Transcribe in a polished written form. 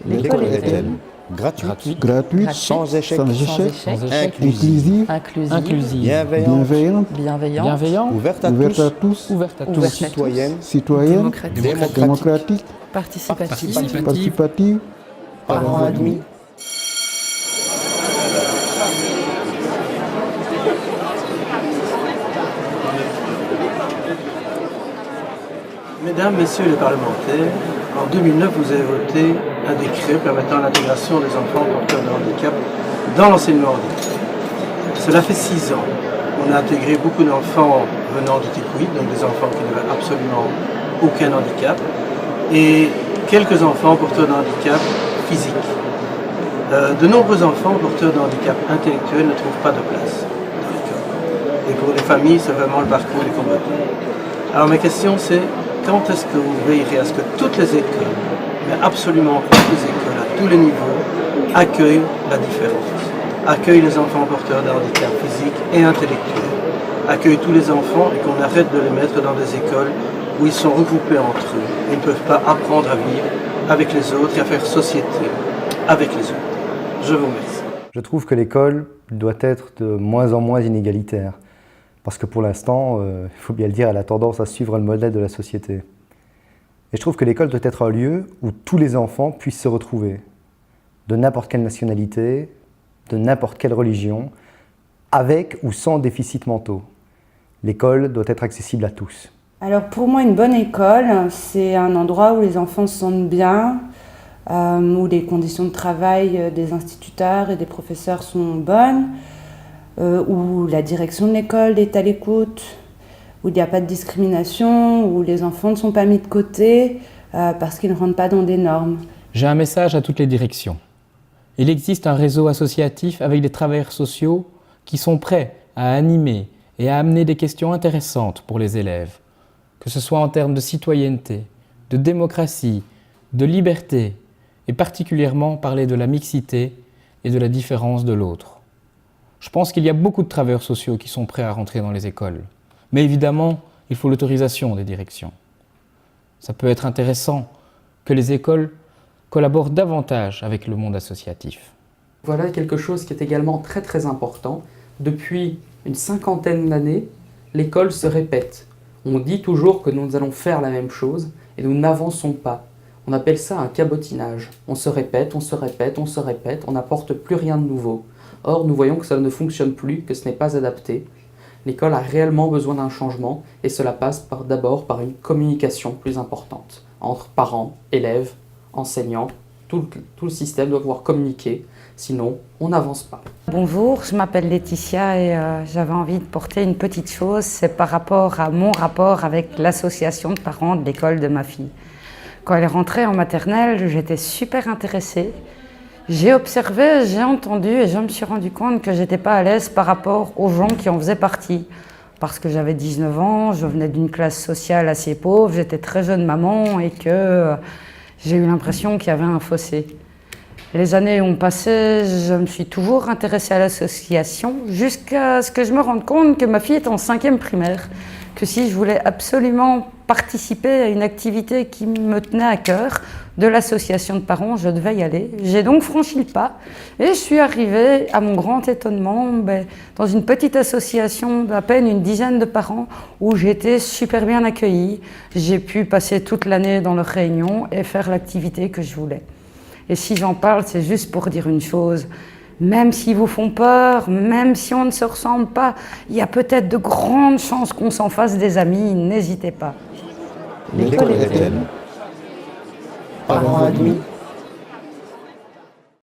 L'école est-elle gratuite, sans échec, inclusive, bienveillante, ouverte à tous, citoyenne, démocratique, participative, parents admis. Mesdames, Messieurs les parlementaires, en 2009, vous avez voté un décret permettant l'intégration des enfants porteurs de handicap dans l'enseignement handicap. Cela fait 6 ans. On a intégré beaucoup d'enfants venant du type 8, donc des enfants qui n'avaient absolument aucun handicap, et quelques enfants porteurs de handicap physique. De nombreux enfants porteurs de handicap intellectuel ne trouvent pas de place dans l'école. Et pour les familles, c'est vraiment le parcours des combattants. Alors ma question c'est, quand est-ce que vous veillerez à ce que toutes les écoles, mais absolument toutes les écoles, à tous les niveaux, accueillent la différence, accueillent les enfants porteurs d'un handicap physique et intellectuel, accueillent tous les enfants et qu'on arrête de les mettre dans des écoles où ils sont regroupés entre eux et ne peuvent pas apprendre à vivre avec les autres et à faire société avec les autres. Je vous remercie. Je trouve que l'école doit être de moins en moins inégalitaire. Parce que pour l'instant, il faut bien le dire, elle a tendance à suivre le modèle de la société. Et je trouve que l'école doit être un lieu où tous les enfants puissent se retrouver, de n'importe quelle nationalité, de n'importe quelle religion, avec ou sans déficit mentaux. L'école doit être accessible à tous. Alors pour moi, une bonne école, c'est un endroit où les enfants se sentent bien, où les conditions de travail des instituteurs et des professeurs sont bonnes, où la direction de l'école est à l'écoute, où il n'y a pas de discrimination, où les enfants ne sont pas mis de côté parce qu'ils ne rentrent pas dans des normes. J'ai un message à toutes les directions. Il existe un réseau associatif avec des travailleurs sociaux qui sont prêts à animer et à amener des questions intéressantes pour les élèves, que ce soit en termes de citoyenneté, de démocratie, de liberté, et particulièrement parler de la mixité et de la différence de l'autre. Je pense qu'il y a beaucoup de travailleurs sociaux qui sont prêts à rentrer dans les écoles. Mais évidemment, il faut l'autorisation des directions. Ça peut être intéressant que les écoles collaborent davantage avec le monde associatif. Voilà quelque chose qui est également très très important. Depuis une 50aine d'années, l'école se répète. On dit toujours que nous allons faire la même chose et nous n'avançons pas. On appelle ça un cabotinage. On se répète, on se répète, on se répète, on n'apporte plus rien de nouveau. Or, nous voyons que ça ne fonctionne plus, que ce n'est pas adapté. L'école a réellement besoin d'un changement et cela passe d'abord par une communication plus importante entre parents, élèves, enseignants. Tout le système doit pouvoir communiquer, sinon on n'avance pas. Bonjour, je m'appelle Laetitia et j'avais envie de porter une petite chose, c'est par rapport à mon rapport avec l'association de parents de l'école de ma fille. Quand elle est rentrée en maternelle, j'étais super intéressée. J'ai observé, j'ai entendu et je me suis rendu compte que j'étais pas à l'aise par rapport aux gens qui en faisaient partie. Parce que j'avais 19 ans, je venais d'une classe sociale assez pauvre, j'étais très jeune maman et que j'ai eu l'impression qu'il y avait un fossé. Les années ont passé, je me suis toujours intéressée à l'association jusqu'à ce que je me rende compte que ma fille est en 5e primaire. Que si je voulais absolument participer à une activité qui me tenait à cœur, de l'association de parents, je devais y aller. J'ai donc franchi le pas et je suis arrivée, à mon grand étonnement, dans une petite association d'à peine une dizaine de parents où j'ai été super bien accueillie. J'ai pu passer toute l'année dans leurs réunions et faire l'activité que je voulais. Et si j'en parle, c'est juste pour dire une chose. Même s'ils vous font peur, même si on ne se ressemble pas, il y a peut-être de grandes chances qu'on s'en fasse des amis, n'hésitez pas. L'école est-elle parents admis.